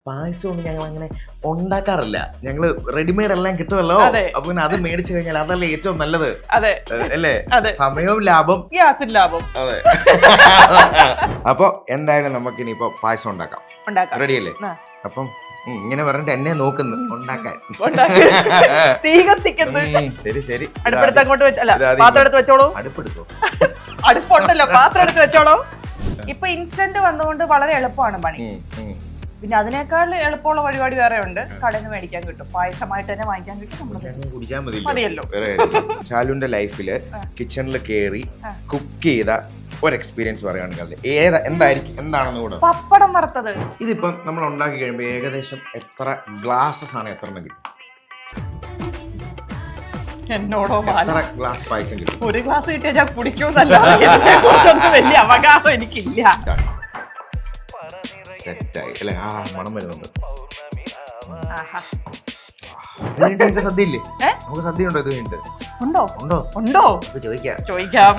പായസം ഒന്നും ഞങ്ങൾ അങ്ങനെ ഉണ്ടാക്കാറില്ല. ഞങ്ങള് റെഡിമെയ്ഡ് എല്ലാം കിട്ടുമല്ലോ. അപ്പൊ പിന്നെ അത് മേടിച്ചു കഴിഞ്ഞാൽ അതല്ലേ ഏറ്റവും നല്ലത്. അതെ അല്ലേ? സമയവും ലാഭം, ഗ്യാസും ലാഭം. അതെ. അപ്പൊ എന്തായാലും നമുക്ക് ഇനിയിപ്പോ പായസം ഉണ്ടാക്കാം. റെഡിയല്ലേ? അപ്പം ഇങ്ങനെ പറഞ്ഞിട്ട് എന്നെ നോക്കുന്നു ഉണ്ടാക്കാൻ. തീ കത്തിക്കുന്നു. ശരി ശരി, അടുപ്പെടുത്ത് അങ്ങോട്ട് വെച്ചല്ല, പാത്രം എടുത്ത് വെച്ചോളൂ. അടുപ്പെടുത്തോ? അടുപ്പുണ്ടല്ലോ, പാത്രം എടുത്ത് വെച്ചോളൂ. ഇപ്പൊ ഇൻസ്റ്റന്റ് വന്നുകൊണ്ട് വളരെ എളുപ്പമാണ് പണി. പിന്നെ അതിനേക്കാൾ എളുപ്പമുള്ള പരിപാടി വേറെ ഉണ്ട്. കടയിൽ നിന്ന് മേടിക്കാൻ കിട്ടും, പായസമായിട്ട് തന്നെ വാങ്ങിക്കാൻ കിട്ടും. കുടിച്ചാൽ മതിയല്ലോ. ശാലുവിന്റെ ലൈഫില് കിച്ചണിൽ കേറി കുക്ക് ചെയ്ത ഒരു എക്സ്പീരിയൻസ് പറയുകയാണെങ്കിൽ എന്താണെന്ന് കൂടെ. പപ്പടം വറുത്തത്. ഇതിപ്പം നമ്മൾ ഉണ്ടാക്കി കഴിയുമ്പോൾ ഏകദേശം എത്ര ഗ്ലാസസ് ആണ്, എത്ര കിട്ടും? എന്നോടോ എത്ര ഗ്ലാസ് പായസം കിട്ടും? ഒരു ഗ്ലാസ് കിട്ടിയാൽ ഞാൻ കുടിക്കുമെന്നല്ല, വലിയ അവകാശം എനിക്കില്ല. സെറ്റായി അല്ലേ? ആ മണം വരുന്നുണ്ട്. സദ്യ ഇല്ലേ? നമുക്ക് സദ്യ ഉണ്ടോ? ഇത് കഴിഞ്ഞിട്ട് ഉണ്ടോ? ഉണ്ടോ? ഉണ്ടോ? ചോദിക്കാം.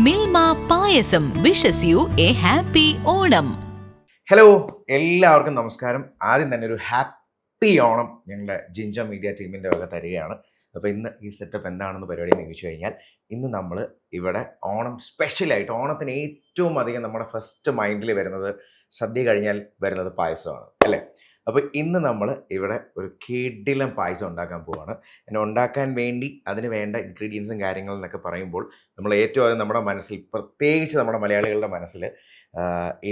Milma payasam wishes you a happy Onam. Hello, എല്ലാവർക്കും നമസ്കാരം. ആദ്യം തന്നെ ഒരു ഹാപ്പി ഓണം ഞങ്ങളുടെ ജിഞ്ച മീഡിയ ടീമിന്റെ വക തരികയാണ്. അപ്പോൾ ഇന്ന് ഈ സെറ്റപ്പ് എന്താണെന്ന് പരിപാടി എന്ന് ചോദിച്ചു കഴിഞ്ഞാൽ, ഇന്ന് നമ്മൾ ഇവിടെ ഓണം സ്പെഷ്യലായിട്ട്, ഓണത്തിന് ഏറ്റവും അധികം നമ്മുടെ ഫസ്റ്റ് മൈൻഡിൽ വരുന്നത് സദ്യ കഴിഞ്ഞാൽ വരുന്നത് പായസമാണ് അല്ലേ? അപ്പോൾ ഇന്ന് നമ്മൾ ഇവിടെ ഒരു കിടിലൻ പായസം ഉണ്ടാക്കാൻ പോവുകയാണ്. എന്നെ ഉണ്ടാക്കാൻ വേണ്ടി അതിന് വേണ്ട ഇൻഗ്രീഡിയൻസും കാര്യങ്ങളും എന്നൊക്കെ പറയുമ്പോൾ നമ്മൾ ഏറ്റവും ആദ്യം നമ്മുടെ മനസ്സിൽ, പ്രത്യേകിച്ച് നമ്മുടെ മലയാളികളുടെ മനസ്സിൽ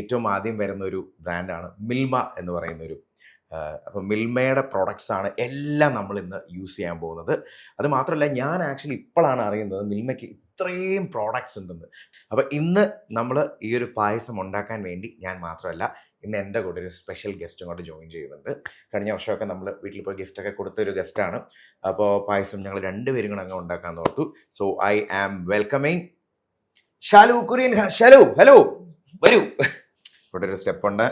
ഏറ്റവും ആദ്യം വരുന്ന ഒരു ബ്രാൻഡാണ് മിൽമ എന്ന് പറയുന്നൊരു. അപ്പം മിൽമയുടെ പ്രോഡക്ട്സ് ആണ് എല്ലാം നമ്മൾ ഇന്ന് യൂസ് ചെയ്യാൻ പോകുന്നത്. അത് മാത്രമല്ല, ഞാൻ ആക്ച്വലി ഇപ്പോഴാണ് അറിയുന്നത് മിൽമയ്ക്ക് ഇത്രയും പ്രോഡക്ട്സ് ഉണ്ടെന്ന്. അപ്പം ഇന്ന് നമ്മൾ ഈ ഒരു പായസം ഉണ്ടാക്കാൻ വേണ്ടി ഞാൻ മാത്രമല്ല, ഇന്ന് എൻ്റെ കൂടെ ഒരു സ്പെഷ്യൽ ഗസ്റ്റും കൂടെ ജോയിൻ ചെയ്യുന്നുണ്ട്. കഴിഞ്ഞ വർഷമൊക്കെ നമ്മൾ വീട്ടിൽ പോയി ഗിഫ്റ്റൊക്കെ കൊടുത്തൊരു ഗസ്റ്റാണ്. അപ്പോൾ പായസം ഞങ്ങൾ രണ്ടുപേരും കൂടെ അങ്ങ് ഉണ്ടാക്കാൻ ഓർത്തു. So I am welcoming Shalu Kurian. Shalu, hello, വരൂ. ഇവിടെ ഒരു സ്റ്റെപ്പ് ഉണ്ട്.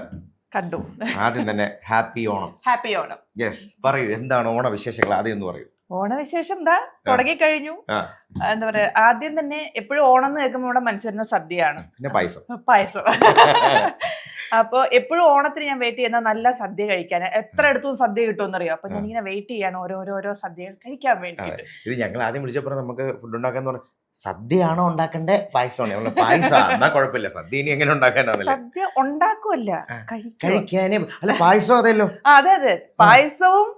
കണ്ടു. ആദ്യം തന്നെ happy Onam. Happy Onam. Yes, പറയൂ, എന്താണ് ഓണവിശേഷങ്ങൾ? ആദ്യം ഒന്ന് പറയൂ. ഓണവിശേഷം എന്താ, തുടങ്ങിക്കഴിഞ്ഞു. എന്താ പറയാ, ആദ്യം തന്നെ എപ്പോഴും ഓണം എന്ന് കേൾക്കുമ്പോൾ ഇവിടെ മനസ്സിൽ വരുന്ന സദ്യയാണ്, പിന്നെ പായസം. അപ്പൊ എപ്പോഴും ഓണത്തിന് ഞാൻ വെയിറ്റ് ചെയ്യുന്ന നല്ല സദ്യ കഴിക്കാൻ. എത്ര അടുത്തും സദ്യ കിട്ടുമെന്നറിയോ? അപ്പൊ ഞാനിങ്ങനെ വെയിറ്റ് ചെയ്യാണ് ഓരോരോ സദ്യ കഴിക്കാൻ വേണ്ടി. ഇത് ഞങ്ങൾ ആദ്യം വിളിച്ചപ്പോൾ നമുക്ക് ഫുഡ് ഉണ്ടാക്കാന്ന് പറഞ്ഞു, സദ്യയാണോ ഉണ്ടാക്കണ്ടേ പായസമാണോ? പായസം എന്നാ കുഴപ്പമില്ല, സദ്യ ഇനി എങ്ങനെ ഉണ്ടാക്കാനാണ്? സദ്യ ഉണ്ടാക്കുമല്ല, കഴിക്കാനേ. അല്ല, പായസം അതെല്ലോ. അതെ, പായസവും.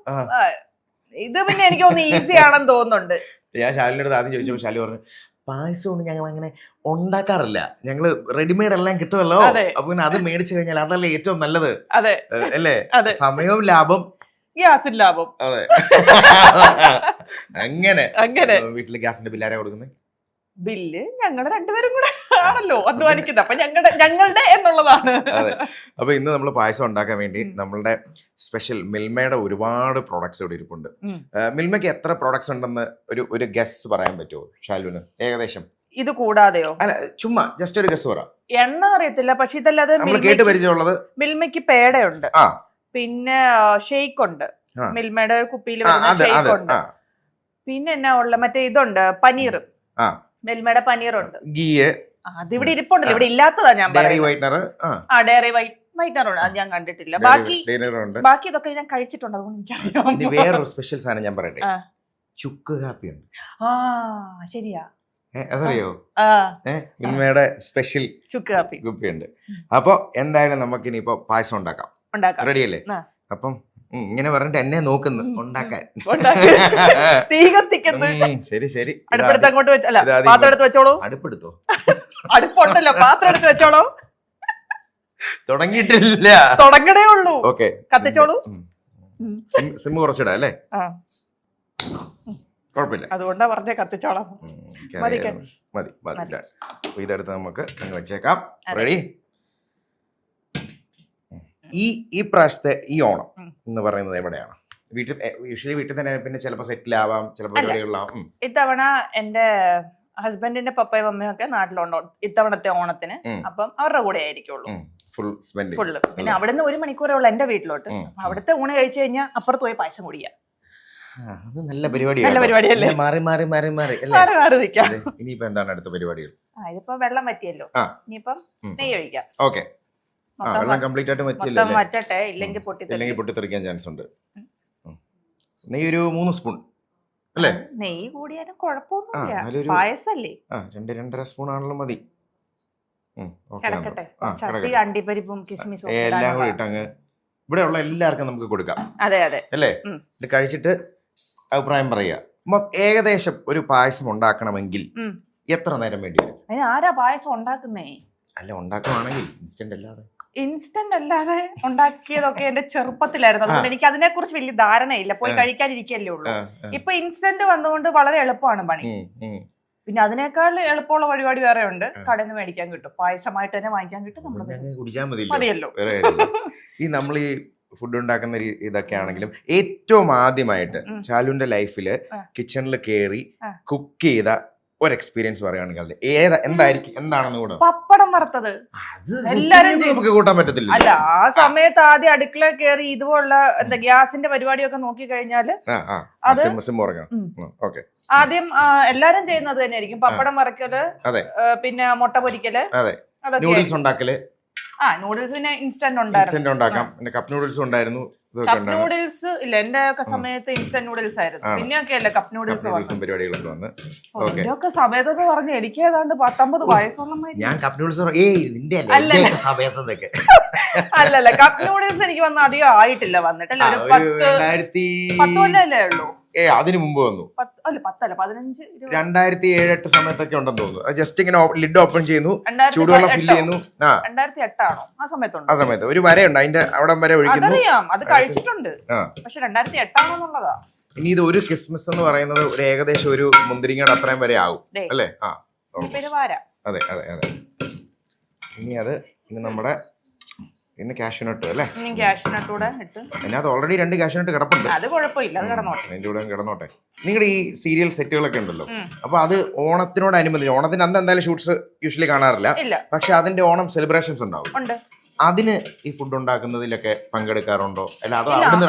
ഇത് പിന്നെ എനിക്ക് തോന്നുന്നു ഈസി ആണെന്ന് തോന്നുന്നുണ്ട്. ഞാൻ ശാലിന്റെ അടുത്ത് ആദ്യം ചോദിച്ചപ്പോൾ ശാലി പറഞ്ഞു, പായസം ഒന്നും ഞങ്ങൾ അങ്ങനെ ഉണ്ടാക്കാറില്ല, ഞങ്ങള് റെഡിമെയ്ഡ് എല്ലാം കിട്ടുമല്ലോ. അപ്പൊ പിന്നെ അത് മേടിച്ചു കഴിഞ്ഞാൽ അതല്ലേ ഏറ്റവും നല്ലത്. അല്ലേ? സമയവും ലാഭം, ഗ്യാസും ലാഭം. അതെ. അങ്ങനെ വീട്ടില് ഗ്യാസിന്റെ ബില്ലാരാ കൊടുക്കുന്നത്? ബില്ല് ഞങ്ങളുടെ രണ്ടുപേരും കൂടെ ആണല്ലോ അധ്വാനിക്കുന്നത്. അപ്പൊ ഞങ്ങളുടെ എന്നുള്ളതാണ്. അതെ. അപ്പൊ ഇന്ന് നമ്മൾ പായസം ഉണ്ടാക്കാൻ വേണ്ടി നമ്മളുടെ സ്പെഷ്യൽ മിൽമയുടെ ഒരുപാട് പ്രോഡക്ട്സ് ഇവിടെ ഇരിപ്പുണ്ട്. മിൽമയ്ക്ക് എത്ര പ്രോഡക്ട്സ് ഉണ്ടെന്ന് ഒരു ഗസ് പറയാൻ പറ്റുമോ ഷാലുവിന്? ഏകദേശം ഇത് കൂടാതെയോ? അല്ല, ചുമ്മാ ജസ്റ്റ് ഒരു ഗസ് പറ. എണ്ണ അറിയത്തില്ല, പക്ഷെ ഇതല്ലാതെ നമ്മൾ കേട്ട് പരിചയമുള്ളത് മിൽമയ്ക്ക് പേടയുണ്ട്, പിന്നെ ഷെയ്ക്ക് ഉണ്ട്, മിൽമയുടെ കുപ്പിയിൽ ഷെയ്ക്ക് ഉണ്ട്, പിന്നെ എന്നാ ഉള്ള മറ്റേ ഇതുണ്ട്, പനീർ, മിൽമയുടെ പനീറുണ്ട്, ഗീ. അതിവിടെ ഇരിപ്പുണ്ടല്ലോ, ഇവിടെ ഇല്ലാത്തതാ ഞാൻ പറയുന്നത്. ഡയറി വൈറ്റ്നർ ഉണ്ട്, അത് ഞാൻ കണ്ടിട്ടില്ല. ബാക്കി ഇതൊക്കെ ഞാൻ കഴിച്ചിട്ടുണ്ട്, അതുകൊണ്ട് എനിക്കറിയാം. വേറൊരു സ്പെഷ്യൽ സാധനം ഞാൻ പറയട്ടെ, ചുക്ക് കാപ്പി ഉണ്ട്. ശരിയാ, അതറിയോ? മിൽമയുടെ സ്പെഷ്യൽ ചുക്ക് കാപ്പി ഉണ്ട്. അപ്പൊ എന്തായാലും നമുക്ക് ഇനിയിപ്പോ പായസം ഉണ്ടാക്കാം. റെഡിയല്ലേ? അപ്പം ഇങ്ങനെ പറഞ്ഞിട്ട് എന്നെ നോക്കുന്നു ഉണ്ടാക്കാൻ. തീ കത്തിക്കുന്നു. ശരി ശരി, അടുപ്പെടുത്ത് അങ്ങോട്ട് വെച്ചല്ല, പാത്രം എടുത്ത് വെച്ചോളൂ. അടുപ്പെടുത്തോ? അടുപ്പുണ്ടല്ലോ, പാത്രം എടുത്ത് വെച്ചോളൂ. തുടങ്ങിയിട്ടില്ല, തുടങ്ങണേ ഉള്ളൂ. ഓക്കെ, കത്തിച്ചോളൂ. സിം കുറച്ചിടാം അല്ലേ? കുഴപ്പമില്ല, അതുകൊണ്ടാ പറഞ്ഞേ കത്തിച്ചോളാം. മതി. ഇതെടുത്ത് നമുക്ക് അങ്ങ് വെച്ചേക്കാം. റെഡി? ഈ പ്രാവശ്യത്തെ ഈ ഓണം എന്ന് പറയുന്നത് എവിടെയാണ്? യൂഷ്വലി വീട്ടിൽ തന്നെ, പിന്നെ ചിലപ്പോൾ സെറ്റിൽ ആവാം, ചിലപ്പോൾ പരിപാടികളിലാവും. ഇത്തവണ എന്റെ ഹസ്ബൻഡിന്റെ പപ്പയും അമ്മയും ഒക്കെ നാട്ടിലുണ്ടോ ഇത്തവണത്തെ ഓണത്തിന്. അപ്പം അവരുടെ കൂടെ ആയിരിക്കുള്ളൂ ഫുള്ള്. പിന്നെ അവിടുന്ന് 1 മണിക്കൂറേ ഉള്ളൂ എന്റെ വീട്ടിലോട്ട്. അവിടുത്തെ ഊണ് കഴിച്ചു കഴിഞ്ഞാൽ അപ്പുറത്ത് പോയി പായസം കുടിക്കാം. അത് നല്ല പരിപാടിയല്ലേ? മാറി നിൽക്കാം. ഇനിയിപ്പോ എന്താണ് അടുത്ത പരിപാടികൾ? ഇതിപ്പോ വെള്ളം പറ്റിയല്ലോ, ഇനിയിപ്പം നെയ്യ് ഒഴിക്കാം. ഓക്കെ, വെള്ളം കംപ്ലീറ്റ് ആയിട്ട് വറ്റില്ല, വറ്റട്ടെ, ഇല്ലെങ്കിൽ പൊട്ടിത്തെറിക്കാൻ ചാൻസ് ഉണ്ട്. നെയ്യ് ഒരു 3 സ്പൂൺ അല്ലേ? നെയ്യ് കൂടിയാലും കുഴപ്പമൊന്നുമില്ല, പായസല്ലേ. 2-2.5 സ്പൂൺ ആണല്ലോ മതി. അണ്ടിപ്പരിപ്പും കിസ്മിസും എല്ലാം കൂടി ഇട്ടങ്ങ് ഇവിടെ ഉള്ള എല്ലാവർക്കും നമുക്ക് കൊടുക്കാം. അതെ അതെ അല്ലേ? ഇത് കഴിച്ചിട്ട് അഭിപ്രായം പറയുക. ഏകദേശം ഒരു പായസം ഉണ്ടാക്കണമെങ്കിൽ എത്ര നേരം വേണ്ടി വരും? അതിന് ആരാ പായസം ഉണ്ടാക്കുന്നേ? അല്ല, ഉണ്ടാക്കുവാണെങ്കിൽ ഇൻസ്റ്റന്റ് അല്ലാതെ ഉണ്ടാക്കിയതൊക്കെ എന്റെ ചെറുപ്പത്തിലായിരുന്നു. അതുകൊണ്ട് എനിക്ക് അതിനെ കുറിച്ച് വലിയ ധാരണയില്ല. പോയി കഴിക്കാനിരിക്കല്ലേ ഉള്ളൂ. ഇപ്പൊ ഇൻസ്റ്റന്റ് വന്നുകൊണ്ട് വളരെ എളുപ്പമാണ് പണി. പിന്നെ അതിനേക്കാൾ എളുപ്പമുള്ള പരിപാടി വേറെ ഉണ്ട്. കടയിൽ നിന്ന് മേടിക്കാൻ കിട്ടും, പായസമായിട്ട് തന്നെ വാങ്ങിക്കാൻ കിട്ടും. കുടിച്ചാൽ മതിയല്ലോ. ഈ നമ്മൾ ഈ ഫുഡ് ഉണ്ടാക്കുന്ന ഇതൊക്കെ ആണെങ്കിലും ഏറ്റവും ആദ്യമായിട്ട് ചാലുവിന്റെ ലൈഫില് കിച്ചണിൽ കയറി കുക്ക് ചെയ്ത ഒരു എക്സ്പീരിയൻസ് പറയുകയാണെങ്കിൽ എന്താണെന്ന് കൂടെ. പപ്പടം വറുത്തത് എല്ലാരും നമുക്ക് കൂട്ടാൻ പറ്റത്തില്ല. അല്ല, ആ സമയത്ത് ആദ്യം അടുക്കള കയറി ഇതുപോലുള്ള ഗ്യാസിന്റെ പരിപാടിയൊക്കെ നോക്കി കഴിഞ്ഞാല് ആദ്യം എല്ലാരും ചെയ്യുന്നത് തന്നെയായിരിക്കും. പപ്പടം വറക്കല്, പിന്നെ മുട്ട പൊരിക്കല്, നൂഡിൽസ് ഉണ്ടാക്കല്. നൂഡിൽസ് പിന്നെ ഇൻസ്റ്റന്റ് ഉണ്ടാക്കാം. പിന്നെ കപ്പ് നൂഡിൽസ് ഉണ്ടായിരുന്നു. കപ്പ് നൂഡിൽസ് ഇല്ല, എന്റെ ഒക്കെ സമയത്ത് ഇൻസ്റ്റന്റ് നൂഡിൽസ് ആയിരുന്നു. പിന്നെയൊക്കെ അല്ലേ കപ്പ് നൂഡിൽസ് പരിപാടികളൊക്കെ വന്ന്. ഒക്കെ സമയത്തൊക്കെ പറഞ്ഞു എനിക്ക് ഏതാണ്ട് 19 വയസ്സുള്ള ഞാൻ കപ്പ് നൂഡിൽസ് അല്ലല്ല, കപ്പ് നൂഡിൽസ് എനിക്ക് വന്ന അധികം ആയിട്ടില്ല. വന്നിട്ടല്ലേ ഒരു 10 കൊല്ലല്ലേ ഉള്ളൂ. അതിന് മുമ്പ് വന്നു. 15 2007-8 സമയത്തൊക്കെ ഉണ്ടെന്ന് തോന്നുന്നു. ജസ്റ്റ് ഇങ്ങനെ ലിഡ് ഓപ്പൺ ചെയ്യുന്നു, ചൂടുവെള്ളം ഫില്ല് ചെയ്യുന്നു. 2008 ആണോ ആ സമയത്തുണ്ട്? ആ സമയത്ത് ഒരു വരയുണ്ട്, അതിന്റെ അവിടെ വരെ ഒഴിക്കുന്നു. അറിയാം, അത് കഴിച്ചിട്ടുണ്ട്. പക്ഷെ 2008 ആണോന്നുള്ളതാ. ഇനി ഇത് ഒരു ക്രിസ്മസ് എന്ന് പറയുന്നത് ഒരു ഏകദേശം ഒരു മുന്തിരിങ്ങയുടെ അത്രയും വരെ ആവും അല്ലേ? അതെ അതെ അതെ. ഇനി നമ്മുടെ കാഷ്യൂനട്ട് അല്ലേ? അതിനകത്ത് ഓൾറെഡി 2 കാഷ്യൂനട്ട് കിടപ്പുണ്ട്. അത് കുഴപ്പമില്ല, അത് കിടന്നോട്ടെ. അതിന്റെ കൂടെ കിടന്നോട്ടെ. നിങ്ങളുടെ ഈ സീരിയൽ സെറ്റുകളൊക്കെ ഉണ്ടല്ലോ, അപ്പൊ അത് ഓണത്തിനോടനുബന്ധിച്ച്, ഓണത്തിന് അന്ന് എന്തായാലും ഷൂട്ട്സ് യൂഷ്വലി കാണാറില്ല, പക്ഷെ അതിന്റെ ഓണം സെലിബ്രേഷൻസ് ഉണ്ടാവും. അതിന് ഈ ഫുഡ് ഉണ്ടാക്കുന്നതിലൊക്കെ പങ്കെടുക്കാറുണ്ടോ? അല്ല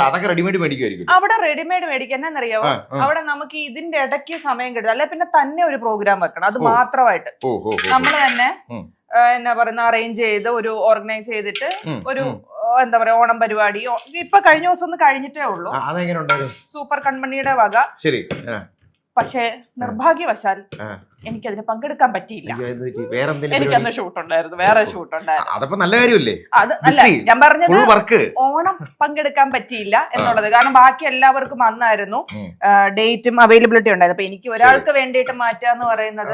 അതൊക്കെ റെഡിമെയ്ഡ് മേടിക്കുമായിരിക്കും. അവിടെ റെഡിമെയ്ഡ് മേടിക്കാൻ എന്നറിയാവോ, അവിടെ നമുക്ക് ഇതിന്റെ ഇടയ്ക്ക് സമയം കിട്ടും. അല്ലെ പിന്നെ തന്നെ ഒരു പ്രോഗ്രാം വെക്കണം, അത് മാത്രമായിട്ട് നമ്മൾ തന്നെ എന്നാ പറയുന്ന അറേഞ്ച് ചെയ്ത് ഒരു ഓർഗനൈസ് ചെയ്തിട്ട് ഒരു എന്താ പറയാ ഓണം പരിപാടി. ഇപ്പൊ കഴിഞ്ഞ ദിവസം ഒന്ന് കഴിഞ്ഞിട്ടേ ഉള്ളൂ. സൂപ്പർ കൺമണിയുടെ വക. ശരി. പക്ഷേ നിർഭാഗ്യവശാൽ എനിക്കതിന് പങ്കെടുക്കാൻ പറ്റിയില്ല. എനിക്കന്ന് ഷൂട്ട് ഉണ്ടായിരുന്നു, വേറെ ഷൂട്ട് ഉണ്ടായിരുന്നു. നല്ല കാര്യമല്ലേ? അത് അല്ല ഞാൻ പറഞ്ഞത്, ഓണം പങ്കെടുക്കാൻ പറ്റിയില്ല എന്നുള്ളത്. കാരണം ബാക്കി എല്ലാവർക്കും അന്നായിരുന്നു ഡേറ്റും അവൈലബിലിറ്റി ഉണ്ടായത്. അപ്പൊ എനിക്ക് ഒരാൾക്ക് വേണ്ടിയിട്ട് മാറ്റാന്ന് പറയുന്നത്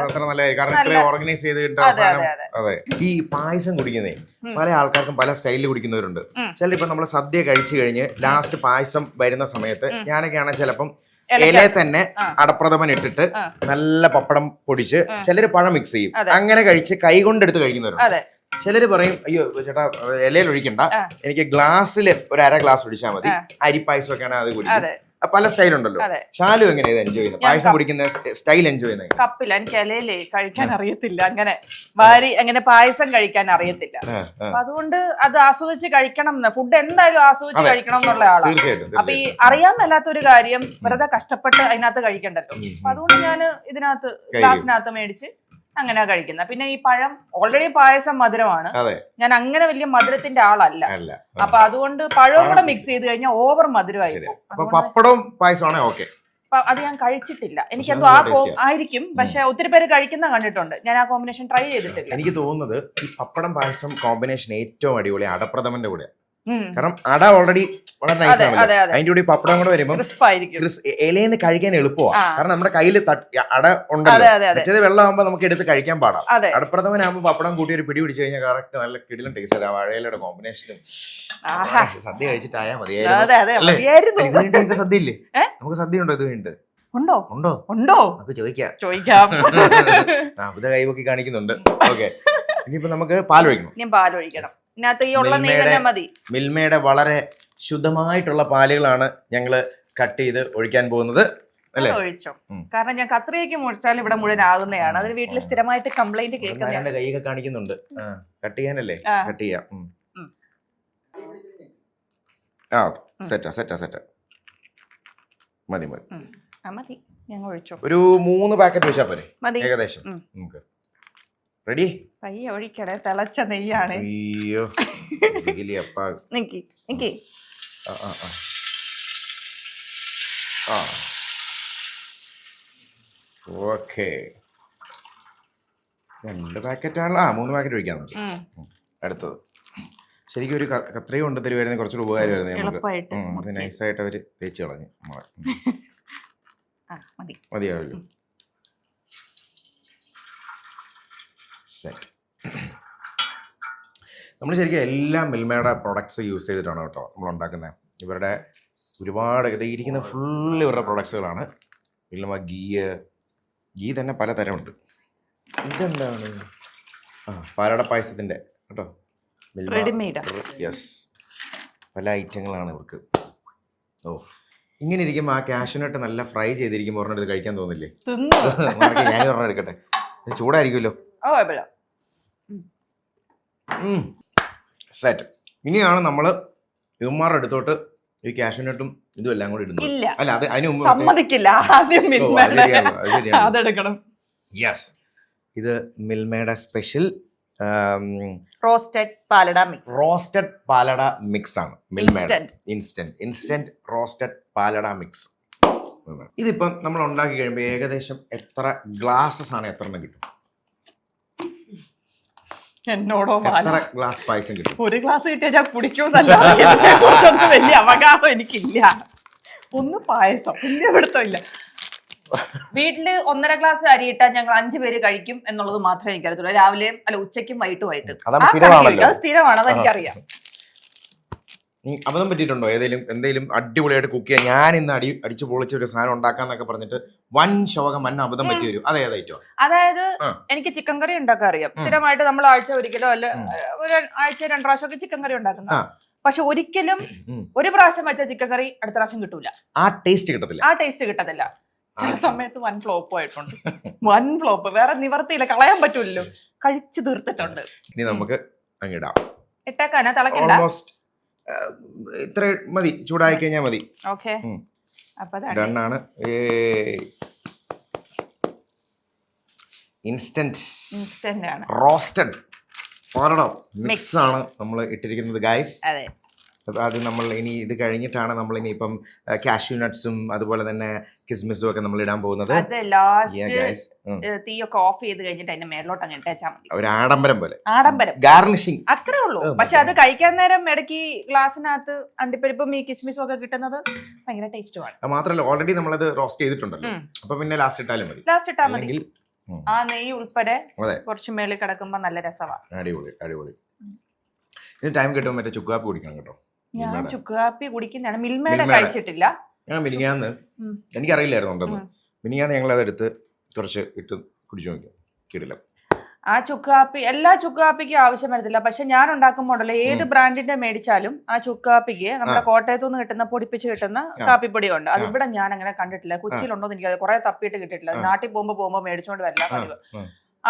ഈ പായസം കുടിക്കുന്നേ പല ആൾക്കാർക്കും പല സ്റ്റൈലിൽ കുടിക്കുന്നവരുണ്ട്. ചിലപ്പോ നമ്മൾ സദ്യ കഴിച്ചു കഴിഞ്ഞ് ലാസ്റ്റ് പായസം വരുന്ന സമയത്ത് ഞാനൊക്കെയാണ് ചിലപ്പം ഇലയെ തന്നെ അടപ്രഥമൻ ഇട്ടിട്ട് നല്ല പപ്പടം പൊടിച്ച് ചിലര് പഴം മിക്സ് ചെയ്യും. അങ്ങനെ കഴിച്ച് കൈ കൊണ്ടെടുത്ത് കഴിക്കുന്നവരുണ്ട്. ചിലര് പറയും അയ്യോ ചേട്ടാ ഇലയിൽ ഒഴിക്കണ്ട, എനിക്ക് ഗ്ലാസ്സിൽ ഒരു 1/2 ഗ്ലാസ് ഒഴിച്ചാൽ മതി, അരിപ്പായസം ഒക്കെയാണ് അത് കുടിക്കും. പല സ്റ്റൈൽ ഉണ്ടല്ലോ. ഷാലു എങ്ങനെയാ എൻജോയ് ചെയ്യുന്നത്? പായസം കുടിക്കുന്ന സ്റ്റൈൽ എൻജോയ് ചെയ്യുന്നത്? കപ്പില്ല, എനിക്ക് ഇലയിലേ കഴിക്കാൻ അറിയത്തില്ല. അങ്ങനെ വാരി അങ്ങനെ പായസം കഴിക്കാൻ അറിയത്തില്ല. അതുകൊണ്ട് അത് ആസ്വദിച്ച് കഴിക്കണം, ഫുഡ് എന്തായാലും ആസ്വദിച്ച് കഴിക്കണം എന്നുള്ള ആളാണ്. അപ്പൊ ഈ അറിയാൻ മേലാത്തൊരു കാര്യം വെറുതെ കഷ്ടപ്പെട്ട് അതിനകത്ത് കഴിക്കണ്ടല്ലോ. അപ്പൊ അതുകൊണ്ട് ഞാൻ ഇതിനകത്ത് ഗ്ലാസിനകത്ത് മേടിച്ച് അങ്ങനെ കഴിക്കുന്ന. പിന്നെ ഈ പഴം ഓൾറെഡി പായസം മധുരമാണ്, ഞാൻ അങ്ങനെ വലിയ മധുരത്തിന്റെ ആളല്ല. അപ്പൊ അതുകൊണ്ട് പഴവും കൂടെ മിക്സ് ചെയ്ത് കഴിഞ്ഞാൽ ഓവർ മധുരമായിരിക്കും. അത് ഞാൻ കഴിച്ചിട്ടില്ല, എനിക്കെന്തോ ആയിരിക്കും. പക്ഷെ ഒത്തിരി പേര് കഴിക്കുന്ന കണ്ടിട്ടുണ്ട്, ഞാൻ ആ കോമ്പിനേഷൻ ട്രൈ ചെയ്തിട്ടില്ല. എനിക്ക് തോന്നുന്നത് ഈ പപ്പടം പായസം കോമ്പിനേഷൻ ഏറ്റവും അടിപൊളി അടപ്രഥമന്റെ കൂടെ. കാരണം അട ഓൾറെഡി വളരെ നൈസ് ആണ്, അതിന്റെ കൂടെ പപ്പടം കൂടെ വരുമ്പോൾ ഇലയിന്ന് കഴിക്കാൻ എളുപ്പമാണ്. കാരണം നമ്മുടെ കയ്യിൽ അട ഉണ്ടല്ലോ, മറ്റേത് വെള്ളമാകുമ്പോ നമുക്ക് എടുത്ത് കഴിക്കാൻ പാടാം. അടപ്രഥമനാകുമ്പോ പപ്പടം കൂട്ടി ഒരു പിടി പിടിച്ചു കഴിഞ്ഞാൽ കറക്റ്റ് നല്ല കിടിലൻ ടേസ്റ്റ് ആ വാഴയിലയുടെ കോമ്പിനേഷനും. സദ്യ കഴിച്ചിട്ടായ മതിയായിരുന്നു. സദ്യ ഇല്ലേ? നമുക്ക് സദ്യ ഉണ്ടോ? ഇത് ഉണ്ട്. ഉണ്ടോ? ഉണ്ടോ? ഉണ്ടോ? നമുക്ക് ചോദിക്കാം. ഇത് കൈവക്കി കാണിക്കുന്നുണ്ട്. ഓക്കെ, ഇനിയിപ്പോ നമുക്ക് പാൽ ഒഴിക്കണം. ഞാൻ പാൽ ഒഴിക്കണം. മിൽമയുടെ വളരെ ശുദ്ധമായിട്ടുള്ള പാലുകളാണ് ഞങ്ങള് കട്ട് ചെയ്ത് ഒഴിക്കാൻ പോകുന്നത്. ഒഴിച്ചോ, കാരണം ഞാൻ കത്രികയ്ക്ക് മുറിച്ചാൽ ഇവിടെ മുഴുവൻ ആകുന്നതാണ്. അതിന് വീട്ടിൽ സ്ഥിരമായിട്ട് കംപ്ലൈന്റ് കേൾക്കുന്നത്. കൈയൊക്കെ കാണിക്കുന്നുണ്ട്. കട്ട് ചെയ്യാനല്ലേ? കട്ട് ചെയ്യാം. സെറ്റാ മതി മതി മതി. ഞങ്ങൾ ഒഴിച്ചോ, ഒരു 3 പാക്കറ്റ് ഒഴിച്ചാൽ പോരെ ഏകദേശം. നമുക്ക് റെഡി? പയ്യെ ഒഴിക്കടേ, തിളച്ച നെയ്യാണ്. അയ്യോ അപ്പ നിക്ക് ഓക്കെ. 2 പാക്കറ്റാണല്ലോ. 3 പാക്കറ്റ് ഒഴിക്കാൻ നോക്കി. അടുത്തത് ശരിക്കും ഒരു കത്രയും കൊണ്ട് തരുമായിരുന്നു, കുറച്ചുകൂടി ഉപകാരമായിരുന്നു നമുക്ക്. നൈസായിട്ട് അവർ തേച്ച് കളഞ്ഞു മതിയാവില്ല. സെറ്റ്. നമ്മൾ ശരിക്കും എല്ലാ മിൽമയുടെ പ്രൊഡക്ട്സ് യൂസ് ചെയ്തിട്ടാണ് കേട്ടോ നമ്മൾ ഉണ്ടാക്കുന്നത്. ഇവരുടെ ഒരുപാട് ഇരിക്കുന്ന ഫുള്ള് ഇവരുടെ പ്രൊഡക്ട്സുകളാണ്. മിൽമ ഗീ തന്നെ പലതരമുണ്ട്. ഇതെന്താണ്? പാലട പായസത്തിൻ്റെ കേട്ടോ, യെസ്. പല ഐറ്റങ്ങളാണ് ഇവർക്ക്. ഇങ്ങനെ ഇരിക്കുമ്പോൾ ആ കാഷ്യൂനട്ട് നല്ല ഫ്രൈ ചെയ്തിരിക്കുമ്പോൾ ഒരെണ്ണം എടുത്ത് കഴിക്കാൻ തോന്നില്ലേ? ഞാൻ ഒരെണ്ണം എടുക്കട്ടെ, ചൂടായിരിക്കുമല്ലോ. സെറ്റ്. ഇനിയാണ് നമ്മൾ ഇവന്മാരുടെ അടുത്തോട്ട് ഈ കാഷ്യൂനട്ടും ഇതും എല്ലാം കൂടി ഇടുന്നത്. അല്ല, അത് അതിന് മുമ്പ് സമ്മതിക്കില്ല, അതെടുക്കണം. യെസ്, ഇത് മിൽമയുടെ സ്പെഷ്യൽ റോസ്റ്റഡ് പാലട മിക്സ് ആണ്. മിൽമയുടെ ഇൻസ്റ്റന്റ് റോസ്റ്റഡ് പാലട മിക്സ്. ഇതിപ്പം നമ്മൾ ഉണ്ടാക്കി കഴിയുമ്പോൾ ഏകദേശം എത്ര ഗ്ലാസസ് ആണ്, എത്ര എണ്ണം കിട്ടും? എന്നോടോ എത്ര ഗ്ലാസ് പായസം കിട്ടും? ഒരു ഗ്ലാസ് കിട്ടിയാൽ ഞാൻ കുടിക്കുമെന്നല്ല, വലിയ അവകാശം എനിക്കില്ല. ഒന്ന് പായസം വലിയ പിടുത്തമില്ല. വീട്ടില് 1.5 ഗ്ലാസ് അരി ഇട്ടാൽ ഞങ്ങൾ 5 പേര് കഴിക്കും എന്നുള്ളത് മാത്രമേ എനിക്കറിയത്തുള്ളൂ. രാവിലെയും അല്ല, ഉച്ചയ്ക്കും വൈകിട്ടുമായിട്ട്. അത് സ്ഥിരമാണ്, അതെനിക്കറിയാം. അബദ്ധം പറ്റിയിട്ടുണ്ടോ എന്തെങ്കിലും അടിപൊളിയായിട്ട് കുക്ക് ചെയ്യാൻ? ഞാൻ ഇന്ന് അടിച്ചു പൊളിച്ച ഒരു സാധനം ഉണ്ടാക്കാന്നൊക്കെ പറഞ്ഞിട്ട് വൻ ശോകം വൻ അബദ്ധം പറ്റി വരും. അതേതായിട്ടോ? അതായത് എനിക്ക് ചിക്കൻ കറി ഉണ്ടാക്കാൻ അറിയാം. സ്ഥിരമായിട്ട് നമ്മൾ ആഴ്ച ഒരിക്കലോ അല്ല ഒരു ആഴ്ച 2 പ്രാവശ്യമൊക്കെ ചിക്കൻ കറി ഉണ്ടാക്കുന്ന. പക്ഷെ ഒരിക്കലും ഒരു പ്രാവശ്യം വെച്ച ചിക്കൻ കറി അടുത്ത പ്രാവശ്യം കിട്ടൂല. ആ ടേസ്റ്റ് കിട്ടത്തില്ല. ചില സമയത്ത് വൻ ഫ്ലോപ്പ് ആയിട്ടുണ്ട്. വൻ ഫ്ലോപ്പ്, വേറെ നിവർത്തിയില്ല, കളയാൻ പറ്റൂലല്ലോ, കഴിച്ചു തീർത്തിട്ടുണ്ട്. ഇനി നമുക്ക് അങ്ങിടാം. ഇട്ടേക്കാനാ? തിളക്കണ്ട, ഇത്ര മതി, ചൂടായി കഴിഞ്ഞാൽ മതി. ഓക്കെ, ഡണ്ണാണ്. ഇൻസ്റ്റന്റ് ആണ് റോസ്റ്റഡ് പാലട മിക്സ് ആണ് നമ്മൾ ഇട്ടിരിക്കുന്നത് ഗൈസ്. അതെ, അത് നമ്മൾ ഇനി ഇത് കഴിഞ്ഞിട്ടാണ് നമ്മൾ ഇനി ഇപ്പം കാഷ്യൂ നട്ട്സും അതുപോലെ തന്നെ കിസ്മിസും ഒക്കെ നമ്മൾ ഇടാൻ പോകുന്നത്. തീയൊക്കെ ഓഫ് ചെയ്ത് കഴിഞ്ഞിട്ട് അതിന്റെ മേലോട്ട് അങ്ങ് ഇട്ടേച്ചാൽ മതി. ഒരു ആഡംബരം പോലെ, ഗാർണിഷിംഗ് അത്രേ ഉള്ളൂ. പക്ഷെ അത് കഴിക്കാൻ നേരം ഇടയ്ക്ക് ഗ്ലാസിനകത്ത് അണ്ടിപ്പരിപ്പും ഈ കിസ്മിസും ഒക്കെ കിട്ടുന്നത് ഭയങ്കര ടേസ്റ്റുമാണ്. മാത്രമല്ല ഓൾറെഡി നമ്മളത് റോസ്റ്റ് ചെയ്തിട്ടുണ്ടല്ലോ, അപ്പൊ പിന്നെ ലാസ്റ്റ് ഇട്ടാൽ മതി. ആ നെയ്യ് ഉൾപ്പെടെ കുറച്ച് മേളിൽ കിടക്കുമ്പോ നല്ല രസമാണ്. അടിപൊളി. ഇത് ടൈം കിട്ടുമ്പോൾ മറ്റേ ചുക്കാപ്പി കുടിക്കണം കേട്ടോ. ഞാൻ ചുക്കാപ്പി കുടിക്കുന്നതാണ്, മിൽമയുടെ കഴിച്ചിട്ടില്ല. ഞാൻ മിനിങ്ങാന്ന് എനിക്കറിയില്ലായിരുന്നു ഉണ്ടെന്ന്. മിനിങ്ങാന്ന് ഞങ്ങൾ അതെടുത്ത് കുറച്ച് ഇട്ട് കുടിച്ചു നോക്കി, കിടിലം. ആ ചുക്കാപ്പി എല്ലാ ചുക്കാപ്പിക്കും ആവശ്യം വരത്തില്ല. പക്ഷെ ഞാൻ ഉണ്ടാക്കുമ്പോഴല്ലോ ഏത് ബ്രാൻഡിന്റെ മേടിച്ചാലും ആ ചുക്കാപ്പിക്ക് നമ്മുടെ കോട്ടയത്തു നിന്ന് കിട്ടുന്ന പൊടിപ്പിച്ച് കിട്ടുന്ന കാപ്പിപ്പൊടി ഉണ്ട്. അത് ഇവിടെ ഞാൻ അങ്ങനെ കണ്ടിട്ടില്ല. കൊച്ചിയിലുണ്ടോന്ന് എനിക്ക് കുറെ തപ്പിയിട്ട് കിട്ടിയിട്ടില്ല. നാട്ടിൽ പോകുമ്പോ മേടിച്ചോണ്ട് വരില്ല പതിവ്.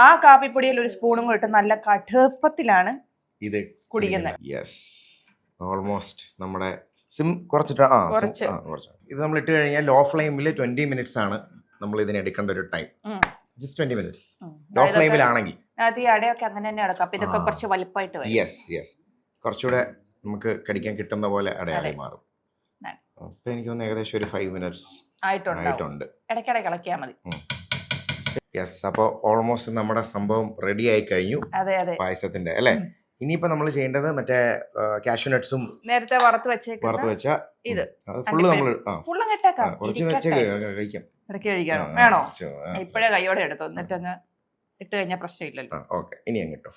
ആ കാപ്പിപ്പൊടിയിൽ ഒരു സ്പൂണും കൂടി ഇട്ട് നല്ല കടുപ്പത്തിലാണ് ഇത് കുടിക്കുന്നത്. ഓൾമോസ്റ്റ് നമ്മുടെ കുറച്ചിട്ട് ഇത് നമ്മൾ ഇട്ട് കഴിഞ്ഞാൽ ലോ ഫ്ലെയിമിൽ 20 മിനിറ്റ്സ് ആണ് നമ്മൾ ഇതിന് എടുക്കേണ്ട ഒരു ടൈം. ജസ്റ്റ് 20 മിനിറ്റ്സ് ലോ ഫ്ലെയിമിലാണെങ്കിൽ. അടയൊക്കെ അങ്ങനെ തന്നെ അടക്കാം. അപ്പൊ ഇതൊക്കെ കുറച്ച് വലിപ്പമായിട്ട് വരും. യെസ് കുറച്ചുകൂടെ നമുക്ക് കടിക്കാൻ കിട്ടുന്ന പോലെ അടയായി മാറും. അപ്പൊ എനിക്ക് തോന്നുന്നു ഏകദേശം ഒരു 5 മിനിറ്റ്സ് ആയിട്ടുണ്ട്. ഇടയ്ക്കിടെ ഇളക്കിയാൽ മതി. യെസ്, അപ്പോൾ ഓൾമോസ്റ്റ് നമ്മുടെ സംഭവം റെഡി ആയി കഴിഞ്ഞു പായസത്തിന്റെ അല്ലേ. ഇനിയിപ്പോ നമ്മൾ ചെയ്യേണ്ടത് മറ്റേ കാഷ്യൂ നട്ട്സും നേരത്തെ വറുത്ത് വെച്ച ഇത് ഫുള്ള് നമ്മൾ കുറച്ച് വെച്ച് കഴിക്കാം. വേണോ? ഇപ്പഴേ കൈയോടെ എടുത്തു, എന്നിട്ട് അങ്ങ് ഇട്ട് കഴിഞ്ഞാൽ പ്രശ്നമില്ലല്ലോ. ഓക്കെ, ഇനി അങ്ങ് ഇട്ടോ.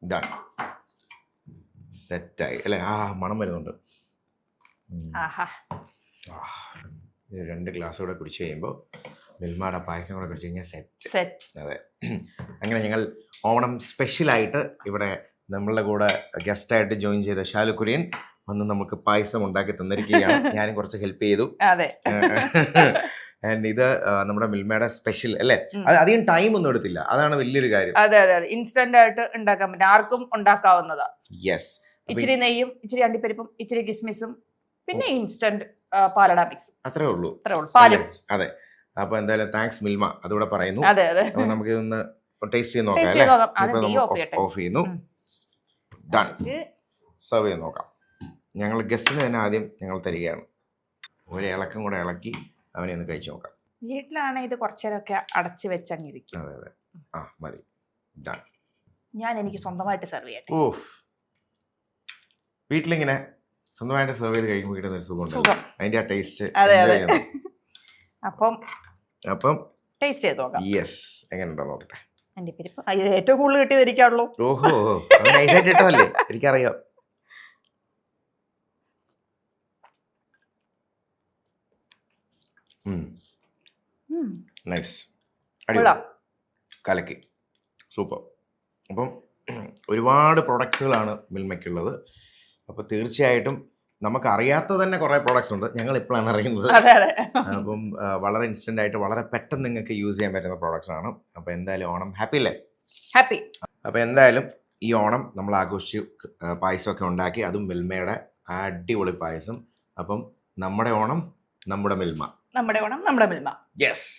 ഡൺ, സെറ്റായി അല്ലേ? മണം വരുന്നുണ്ട്. ഇത് 2 ഗ്ലാസ് കൂടെ കുടിച്ചു കഴിയുമ്പോൾ മിൽമയുടെ പായസം കൂടെ കുടിച്ചു കഴിഞ്ഞാൽ സെറ്റ്. അതെ, അങ്ങനെ ഞങ്ങൾ ഓണം സ്പെഷ്യലായിട്ട് ഇവിടെ നമ്മളുടെ കൂടെ ഗസ്റ്റായിട്ട് ജോയിൻ ചെയ്ത ഷാലു കുര്യൻ വന്ന് നമുക്ക് പായസം ഉണ്ടാക്കി തന്നിരിക്കുകയാണ്. ഞാനും കുറച്ച് ഹെൽപ്പ് ചെയ്തു. ആൻഡ് ഇത് നമ്മുടെ മിൽമയുടെ സ്പെഷ്യൽ അല്ലേ. അത് അധികം ടൈം ഒന്നും എടുത്തില്ല, അതാണ് വലിയൊരു കാര്യം. അതെ, ഇൻസ്റ്റന്റ് ആയിട്ട് ഉണ്ടാക്കാൻ പറ്റും, ആർക്കും ഉണ്ടാക്കാവുന്നതാ. യെസ്, ഇച്ചിരി നെയ്യും ഇച്ചിരി അണ്ടിപ്പരിപ്പും ഇച്ചിരി കിസ്മിസും പിന്നെ ഇൻസ്റ്റന്റ് പാലട മിക്സ്, അത്രേ ഉള്ളൂ. പാലും. അതെ, അപ്പോൾ എന്തായാലും താങ്ക്സ് മിൽമ അതുകൂടെ പറയുന്നു. അതെ അതെ അപ്പോൾ നമുക്ക് ഇതൊന്ന് ടേസ്റ്റ് ചെയ്ത് നോക്കാം Taste അല്ലേ? ചെയ്ത് നോക്കാം. ഇപ്പോൾ ആദ്യം തീ off ചെയ്യട്ടെ. ഓഫ് ചെയ്യുന്നു. ഡൺ. സെർവ് ചെയ്ത് നോക്കാം. ഞങ്ങൾ ഗസ്റ്റിന് തന്നെ ആദ്യം ഞങ്ങൾ തരികയാണ്. ഒരു ഇളക്കം കൂടെ ഇളക്കി അവനെ ഒന്ന് കഴിച്ചു നോക്കാം. വീട്ടിലാണ് ഇത് കുറച്ചേരൊക്കെ അടച്ചു വെച്ചങ്ങിരിക്കും. അതെ അതെ മതി. ഡൺ. ഞാൻ എനിക്ക് സ്വന്തമായിട്ട് സെർവ് ചെയ്യട്ടെ. ഓഫ് വീട്ടിലിങ്ങനെ സ്വന്തമായിട്ട് സെർവ് ചെയ്ത് കഴിക്കുമ്പോൾ കിട്ടുന്ന ഒരു സുഖമുണ്ട്. സുഖം. അതിന്റെ ആ ടേസ്റ്റ്. അതെ അതെ. അപ്പം ടേസ്റ്റ് ചെയ്ത് നോക്കാം. യെസ് എങ്ങനെയുണ്ടോ നോക്കട്ടെ. അണ്ടിപ്പരിപ്പ് ഏറ്റവും കൂടുതൽ കിട്ടിയതിരിക്കാണല്ലോ. ഓഹോ നൈസായിട്ട് ഇട്ടതല്ലേ, എനിക്കറിയാം. നൈസ്, കലക്കി, സൂപ്പർ. അപ്പം ഒരുപാട് പ്രൊഡക്ട്സുകളാണ് മിൽമയ്ക്കുള്ളത്. അപ്പോൾ തീർച്ചയായിട്ടും നമുക്കറിയാത്ത തന്നെ കുറേ പ്രോഡക്ട്സ് ഉണ്ട്, ഞങ്ങൾ ഇപ്പോഴാണ് അറിയുന്നത്. അപ്പം വളരെ ഇൻസ്റ്റൻ്റ് ആയിട്ട് വളരെ പെട്ടെന്ന് നിങ്ങൾക്ക് യൂസ് ചെയ്യാൻ പറ്റുന്ന പ്രോഡക്ട്സ് ആണ്. അപ്പോൾ എന്തായാലും ഓണം ഹാപ്പി അല്ലേ? ഹാപ്പി. അപ്പോൾ എന്തായാലും ഈ ഓണം നമ്മൾ ആഘോഷിച്ച് പായസമൊക്കെ ഉണ്ടാക്കി, അതും മിൽമയുടെ അടിപൊളി പായസം. അപ്പം നമ്മുടെ ഓണം നമ്മുടെ മിൽമ, നമ്മുടെ ഓണം നമ്മുടെ മിൽമ. യെസ്.